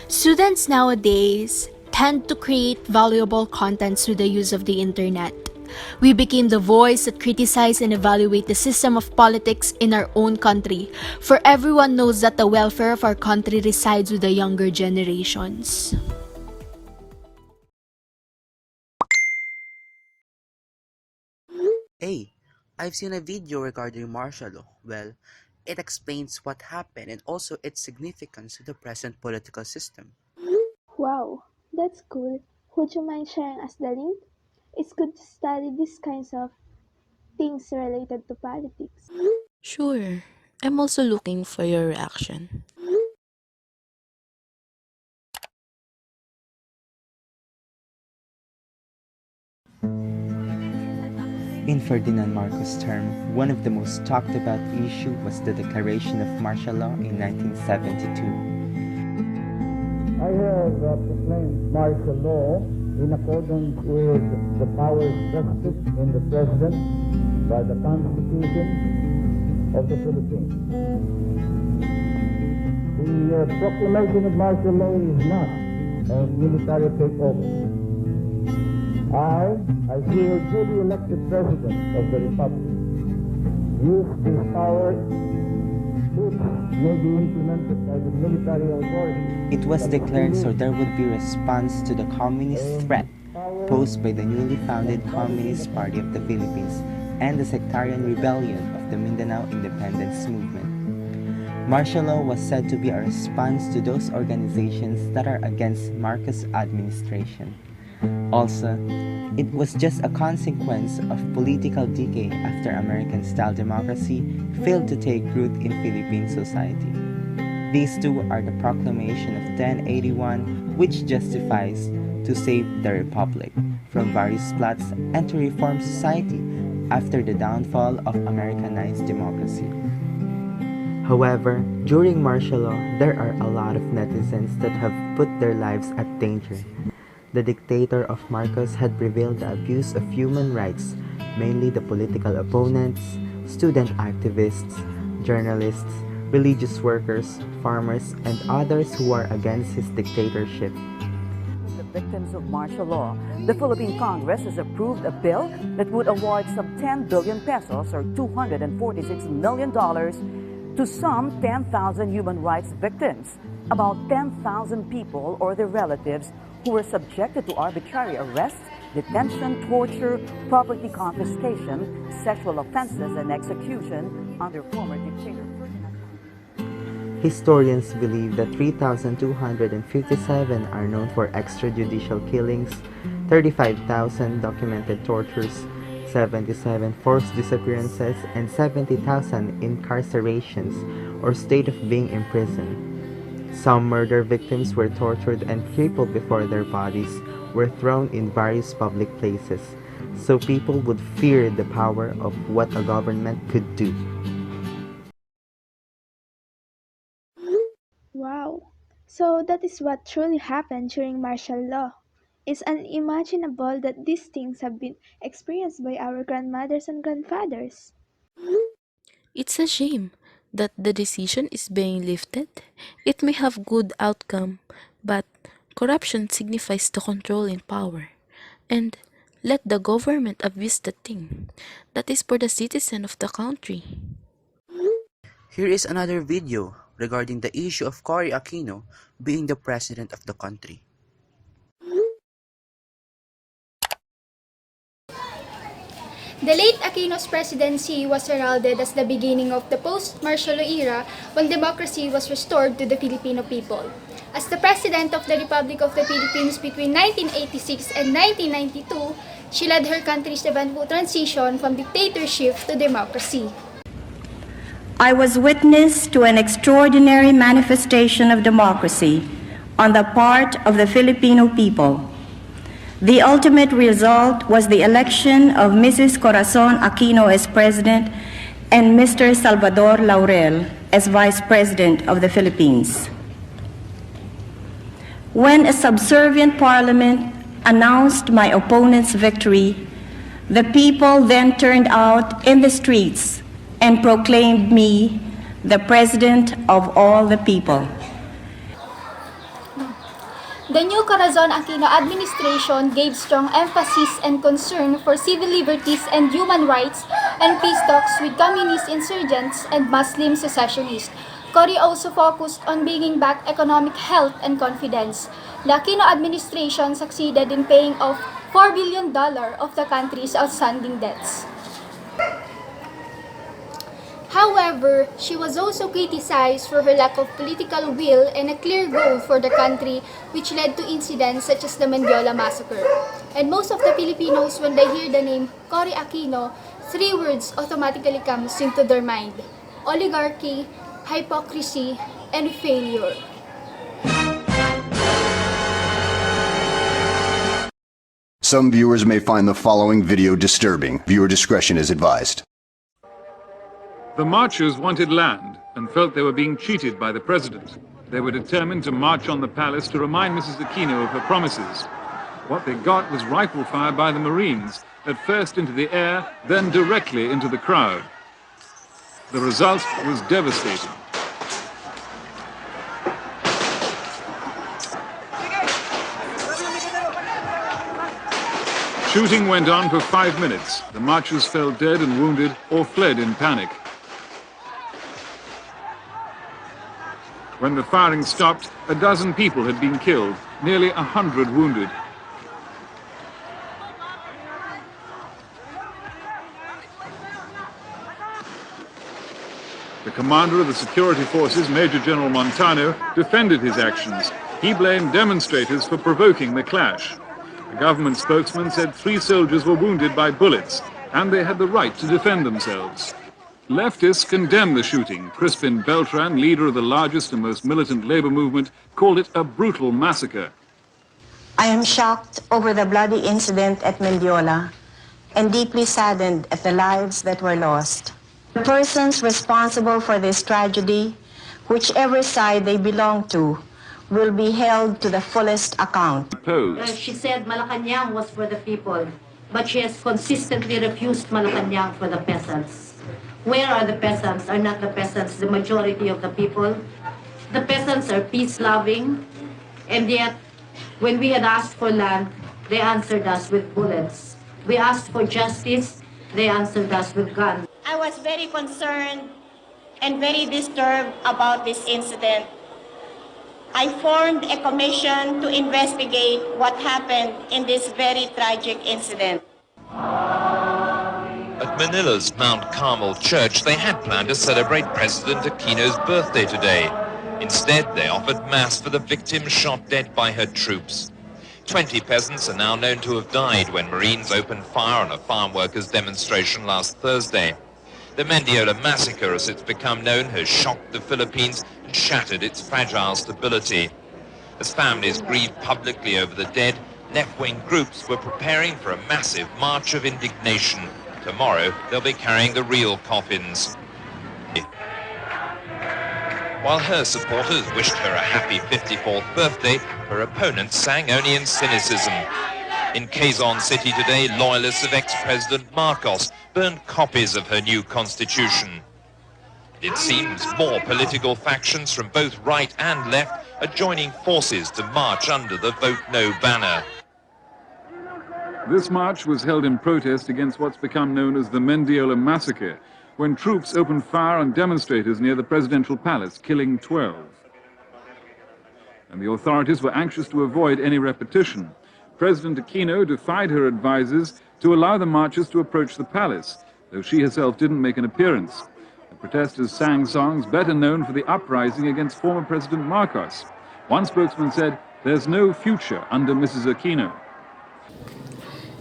Students nowadays tend to create valuable content through the use of the internet. We became the voice that criticize and evaluate the system of politics in our own country, for everyone knows that the welfare of our country resides with the younger generations. Hey, I've seen a video regarding martial law. Well, it explains what happened and also its significance to the present political system. Wow, that's cool. Would you mind sharing us the link? It's good to study these kinds of things related to politics. Sure. I'm also looking for your reaction. In Ferdinand Marcos' term, one of the most talked about issue was the declaration of martial law in 1972. I have proclaimed martial law in accordance with the powers vested in the President by the Constitution of the Philippines. The proclamation of martial law is not a military takeover. I, as the duly elected President of the Republic, use this power which may be implemented by the military authority. It was declared so there would be response to the communist threat posed by the newly founded Communist Party of the Philippines and the sectarian rebellion of the Mindanao Independence Movement. Martial law was said to be a response to those organizations that are against Marcos' administration. Also, it was just a consequence of political decay after American-style democracy failed to take root in Philippine society. These two are the Proclamation of 1081, which justifies to save the Republic from various plots and to reform society after the downfall of Americanized democracy. However, during martial law, there are a lot of netizens that have put their lives at danger. The dictator of Marcos had revealed the abuse of human rights, mainly the political opponents, student activists, journalists, religious workers, farmers, and others who are against his dictatorship. The victims of martial law, the Philippine Congress has approved a bill that would award some 10 billion pesos or $246 million to some 10,000 human rights victims, about 10,000 people or their relatives who were subjected to arbitrary arrests, detention, torture, property confiscation, sexual offenses, and execution under former dictator Ferdinand. Historians believe that 3,257 are known for extrajudicial killings, 35,000 documented tortures, 77 forced disappearances, and 70,000 incarcerations or state of being imprisoned. Some murder victims were tortured and crippled before their bodies were thrown in various public places, so people would fear the power of what a government could do. Wow. So that is what truly happened during martial law. It's unimaginable that these things have been experienced by our grandmothers and grandfathers. It's a shame that the decision is being lifted. It may have good outcome, but corruption signifies the control in power. And let the government abuse the thing. That is for the citizen of the country. Here is another video regarding the issue of Cory Aquino being the president of the country. The late Aquino's presidency was heralded as the beginning of the post-martial law era when democracy was restored to the Filipino people. As the President of the Republic of the Philippines between 1986 and 1992, she led her country's eventful transition from dictatorship to democracy. I was witness to an extraordinary manifestation of democracy on the part of the Filipino people. The ultimate result was the election of Mrs. Corazon Aquino as President and Mr. Salvador Laurel as Vice President of the Philippines. When a subservient parliament announced my opponent's victory, the people then turned out in the streets and proclaimed me the President of all the people. The new Corazon Aquino administration gave strong emphasis and concern for civil liberties and human rights and peace talks with communist insurgents and Muslim secessionists. Cory also focused on bringing back economic health and confidence. The Aquino administration succeeded in paying off $4 billion of the country's outstanding debts. However, she was also criticized for her lack of political will and a clear goal for the country, which led to incidents such as the Mendiola massacre. And most of the Filipinos, when they hear the name Cory Aquino, 3 words automatically comes into their mind: oligarchy, hypocrisy, and failure. Some viewers may find the following video disturbing. Viewer discretion is advised. The marchers wanted land and felt they were being cheated by the president. They were determined to march on the palace to remind Mrs. Aquino of her promises. What they got was rifle fire by the Marines, at first into the air, then directly into the crowd. The result was devastating. Shooting went on for 5 minutes. The marchers fell dead and wounded or fled in panic. When the firing stopped, a dozen people had been killed, nearly 100 wounded. The commander of the security forces, Major General Montano, defended his actions. He blamed demonstrators for provoking the clash. The government spokesman said 3 soldiers were wounded by bullets, and they had the right to defend themselves. Leftists condemned the shooting. Crispin Beltran, leader of the largest and most militant labor movement, called it a brutal massacre. I am shocked over the bloody incident at Mendiola and deeply saddened at the lives that were lost. The persons responsible for this tragedy, whichever side they belong to, will be held to the fullest account. She said Malacanang was for the people, but she has consistently refused Malacanang for the peasants. Where are the peasants? Are not the peasants the majority of the people? The peasants are peace-loving, and yet, when we had asked for land, they answered us with bullets. We asked for justice, they answered us with guns. I was very concerned and very disturbed about this incident. I formed a commission to investigate what happened in this very tragic incident. At Manila's Mount Carmel Church, they had planned to celebrate President Aquino's birthday today. Instead, they offered mass for the victims shot dead by her troops. 20 peasants are now known to have died when Marines opened fire on a farm workers' demonstration last Thursday. The Mendiola massacre, as it's become known, has shocked the Philippines and shattered its fragile stability. As families grieved publicly over the dead, left-wing groups were preparing for a massive march of indignation. Tomorrow, they'll be carrying the real coffins. While her supporters wished her a happy 54th birthday, her opponents sang only in cynicism. In Quezon City today, loyalists of ex-President Marcos burned copies of her new constitution. It seems more political factions from both right and left are joining forces to march under the Vote No banner. This march was held in protest against what's become known as the Mendiola massacre, when troops opened fire on demonstrators near the presidential palace, killing 12. And the authorities were anxious to avoid any repetition. President Aquino defied her advisers to allow the marchers to approach the palace, though she herself didn't make an appearance. The protesters sang songs better known for the uprising against former President Marcos. One spokesman said, "There's no future under Mrs. Aquino."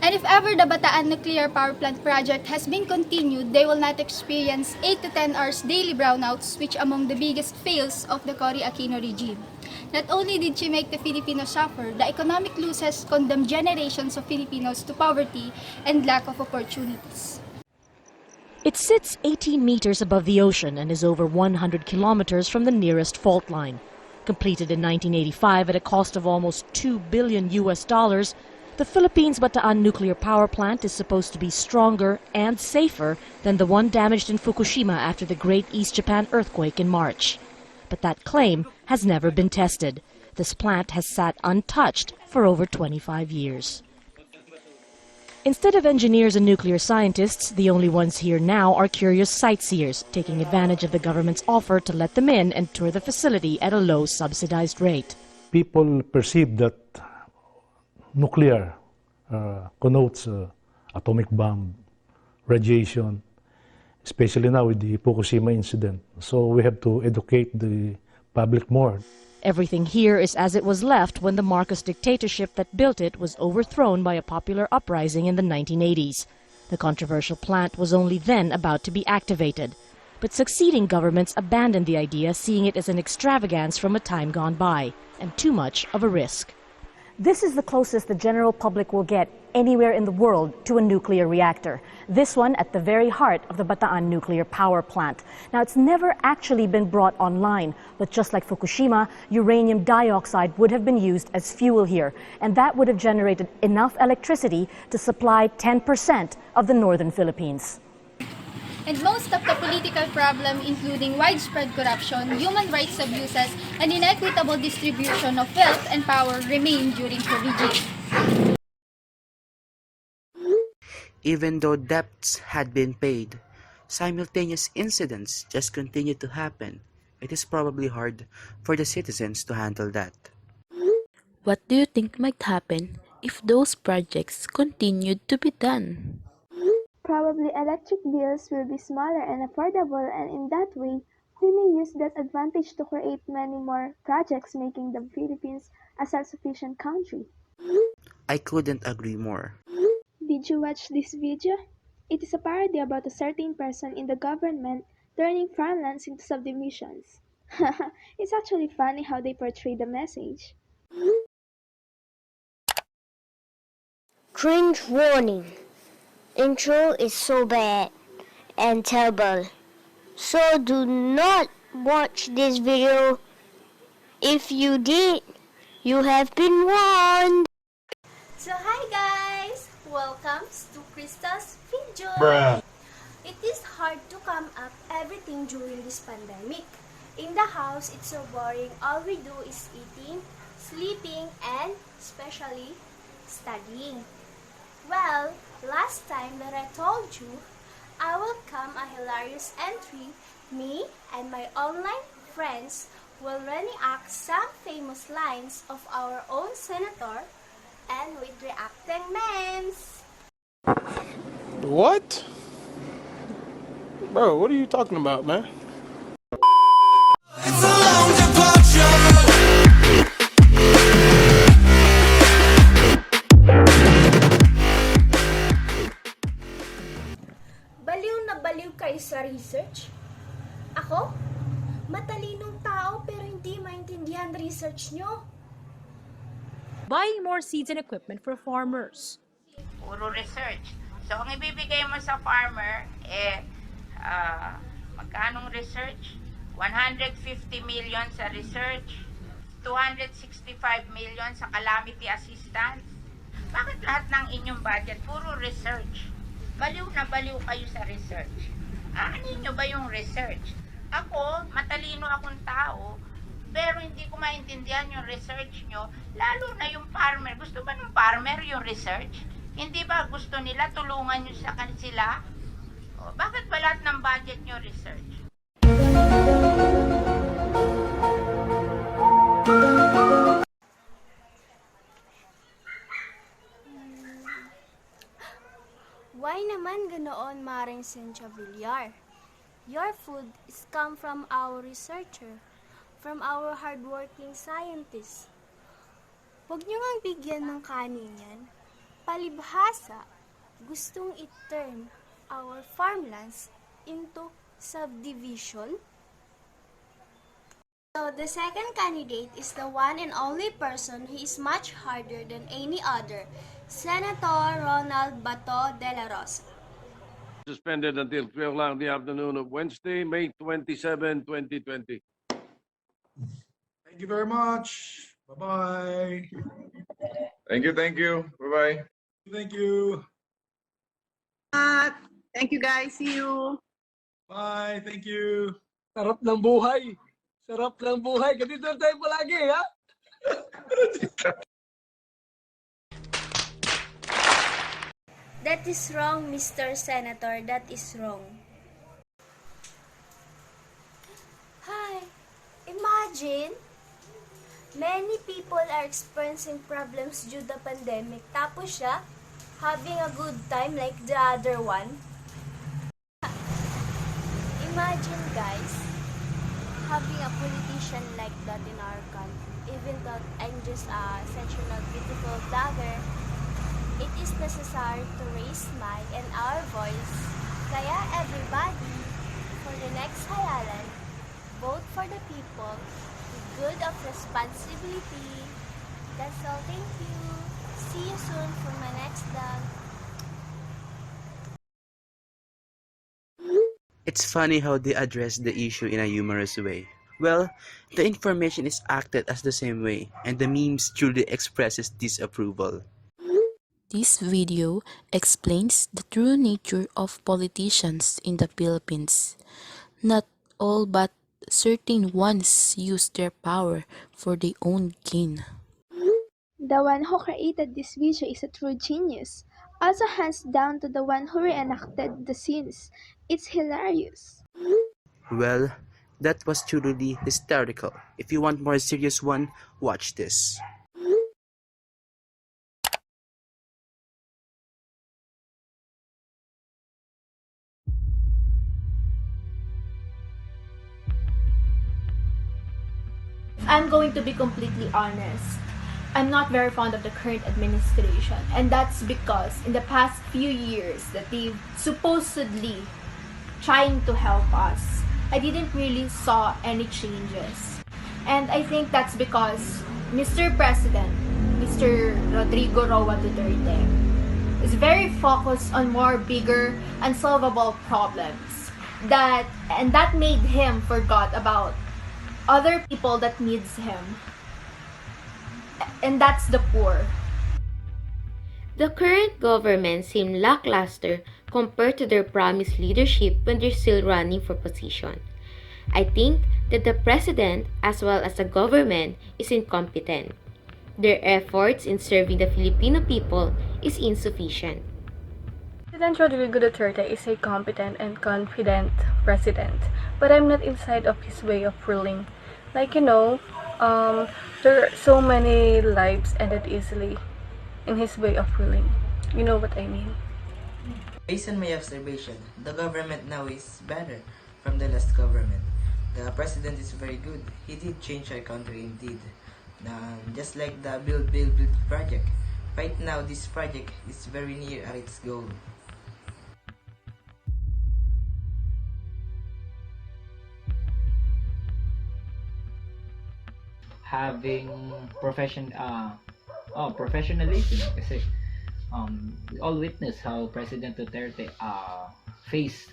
And if ever the Bataan nuclear power plant project has been continued, they will not experience 8 to 10 hours daily brownouts, which among the biggest fails of the Cory Aquino regime. Not only did she make the Filipinos suffer, the economic losses condemned generations of Filipinos to poverty and lack of opportunities. It sits 18 meters above the ocean and is over 100 kilometers from the nearest fault line. Completed in 1985 at a cost of almost $2 billion, the Philippines' Bataan nuclear power plant is supposed to be stronger and safer than the one damaged in Fukushima after the Great East Japan earthquake in March. But that claim has never been tested. This plant has sat untouched for over 25 years. Instead of engineers and nuclear scientists, the only ones here now are curious sightseers, taking advantage of the government's offer to let them in and tour the facility at a low subsidized rate. People perceive that nuclear connotes atomic bomb, radiation, especially now with the Fukushima incident. So we have to educate the public more. Everything here is as it was left when the Marcos dictatorship that built it was overthrown by a popular uprising in the 1980s. The controversial plant was only then about to be activated. But succeeding governments abandoned the idea, seeing it as an extravagance from a time gone by, and too much of a risk. This is the closest the general public will get anywhere in the world to a nuclear reactor. This one at the very heart of the Bataan nuclear power plant. Now, it's never actually been brought online, but just like Fukushima, uranium dioxide would have been used as fuel here, and that would have generated enough electricity to supply 10% of the northern Philippines. And most of the political problem, including widespread corruption, human rights abuses, and inequitable distribution of wealth and power, remained during her regime. Even though debts had been paid, simultaneous incidents just continued to happen. It is probably hard for the citizens to handle that. What do you think might happen if those projects continued to be done? Probably electric bills will be smaller and affordable, and in that way, we may use that advantage to create many more projects, making the Philippines a self-sufficient country. I couldn't agree more. Did you watch this video? It is a parody about a certain person in the government turning farmlands into subdivisions. It's actually funny how they portray the message. Cringe warning. Intro is so bad and terrible. So do not watch this video. If you did, you have been warned. So hi guys! Welcome to Christel's video. Bruh. It is hard to come up everything during this pandemic. In the house, it's so boring. All we do is eating, sleeping, and especially studying. Well, last time that I told you, I will come a hilarious entry. Me and my online friends will reenact some famous lines of our own senator and with reacting memes. What? Bro, what are you talking about, man? It's a long departure. Baliw na baliw kayo sa research? Ako? Matalinong tao pero hindi maintindihan research nyo. Buying more seeds and equipment for farmers. Puro research. So, ang ibibigay mo sa farmer, magkanong research? 150 million sa research, 265 million sa calamity assistance. Bakit lahat ng inyong budget puro research? Baliw na baliw kayo sa research. Aanin nyo ba yung research? Ako, matalino akong tao, pero hindi ko maintindihan yung research nyo, lalo na yung farmer. Gusto ba ng farmer yung research? Hindi ba gusto nila tulungan nyo sa sila? O, bakit ba lahat ng budget nyo research? Why naman ganoon, Maring Cynthia Villar? Your food is come from our researcher, from our hardworking scientists. Huwag niyo ngang bigyan ng kanin yan. Palibhasa, gustong i-turn our farmlands into subdivision? So the second candidate is the one and only person who is much harder than any other, Senator Ronald Bato de la Rosa. Suspended until 12 o'clock in the afternoon of Wednesday, May 27, 2020. Thank you very much. Bye-bye. Thank you. Bye-bye. Thank you. Thank you guys. See you. Bye. Thank you. Sarap ng buhay. Sarap ng buhay. Ganito tayo palagi, ha? That is wrong, Mr. Senator. That is wrong. Hi! Imagine, many people are experiencing problems due to the pandemic. Tapos siya, having a good time like the other one. Imagine, guys, having a politician like that in our country. Even though I'm just a sensational, beautiful vlogger, it is necessary to raise my and our voice. Kaya everybody, for the next hayalan, vote for the people with good of responsibility. That's all. Thank you. See you soon for my next vlog. It's funny how they address the issue in a humorous way. Well, the information is acted as the same way, and the memes truly expresses disapproval. This video explains the true nature of politicians in the Philippines. Not all but certain ones use their power for their own gain. The one who created this video is a true genius. Also hands down to the one who reenacted the scenes. It's hilarious. Well, that was truly hysterical. If you want more serious one, watch this. I'm going to be completely honest. I'm not very fond of the current administration, and that's because in the past few years that they've supposedly trying to help us, I didn't really saw any changes. And I think that's because Mr. President, Mr. Rodrigo Roa Duterte, is very focused on more bigger, unsolvable problems. That made him forgot about other people that needs him. And that's the poor. The current government seemed lackluster compared to their promised leadership when they're still running for position. I think that the president as well as the government is incompetent. Their efforts in serving the Filipino people is insufficient. President Rodrigo Duterte is a competent and confident president, but I'm not inside of his way of ruling. Like, there are so many lives ended easily in his way of ruling. You know what I mean? Based on my observation, the government now is better from the last government. The president is very good. He did change our country indeed. Just like the Build project. Right now, this project is very near at its goal. Having professionalism kasi we all witness how President Duterte faced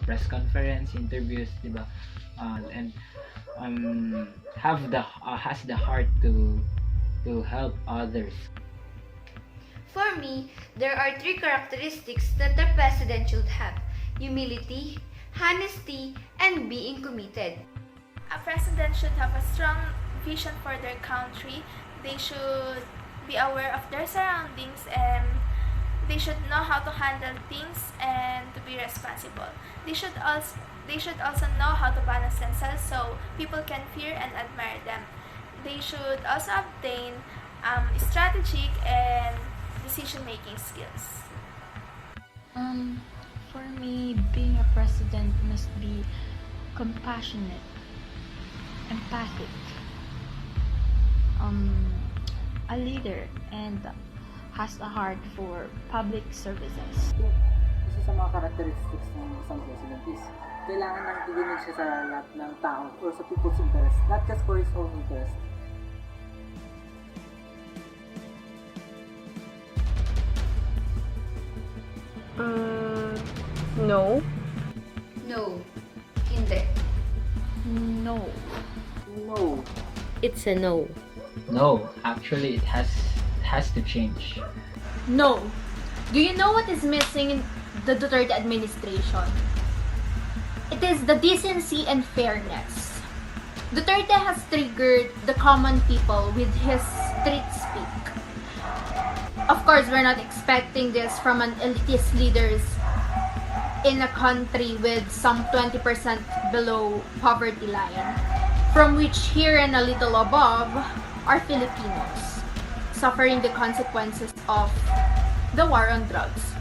press conference interviews, diba, and has the heart to help others. For me, there are three characteristics that the president should have: humility, honesty, and being committed. A president should have a strong vision for their country. They should be aware of their surroundings, and they should know how to handle things and to be responsible. They should also know how to balance themselves so people can fear and admire them. They should also obtain strategic and decision-making skills. For me, being a president must be compassionate, empathic, a leader, and has a heart for public services. Isa sa mga characteristics ng isang president is kailangan nang didinig siya sa lahat ng tao or sa people's interest, not just for his own interest. No. No. Hindi. No. No. It's a no. No, actually it has to change. No. Do you know what is missing in the Duterte administration? It is the decency and fairness. Duterte has triggered the common people with his street speak. Of course, we're not expecting this from an elitist leaders in a country with some 20% below poverty line, from which here and a little above are Filipinos, suffering the consequences of the war on drugs.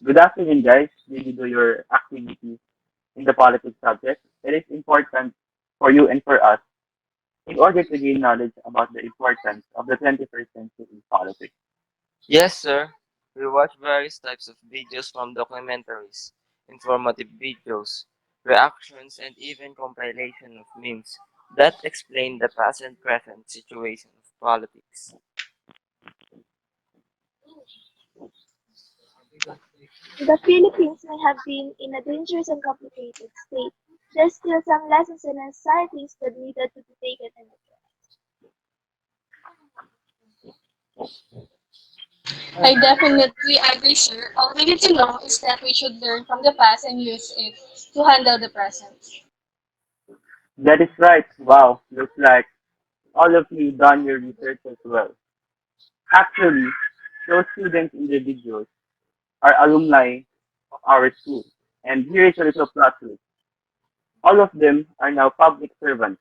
Good afternoon, guys. Did you do your activities in the politics subject? It is important for you and for us in order to gain knowledge about the importance of the 21st century in politics. Yes, sir. We watch various types of videos from documentaries, informative videos, reactions, and even compilation of memes that explain the past and present situation of politics. The Philippines may have been in a dangerous and complicated state. There's still some lessons and necessary things that needed to be taken and I definitely agree, sir. All we need to know is that we should learn from the past and use it to handle the present. That is right. Wow, looks like all of you done your research as well. Actually, those students in the videos are alumni of our school. And here is a little plot twist. All of them are now public servants.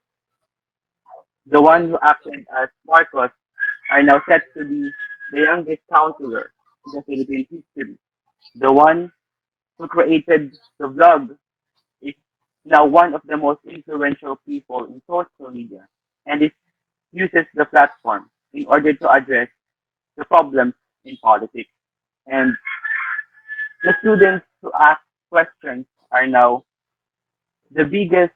The one who acted as Marcos are now set to be the youngest counselor in the Philippine history. The one who created the vlog is now one of the most influential people in social media and it uses the platform in order to address the problems in politics. And the students who ask questions are now the biggest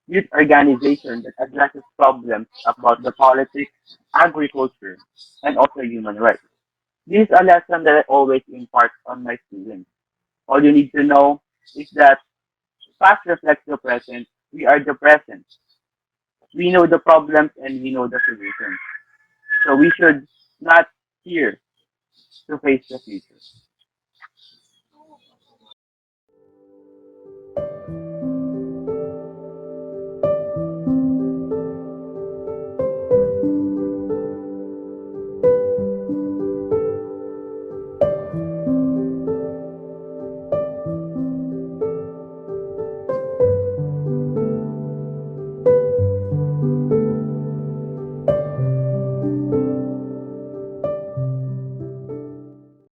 youth organization that addresses problems about the politics, agriculture, and also human rights. This is a lesson that I always impart on my students. All you need to know is that past reflects the present. We are the present. We know the problems and we know the solutions. So we should not fear to face the future.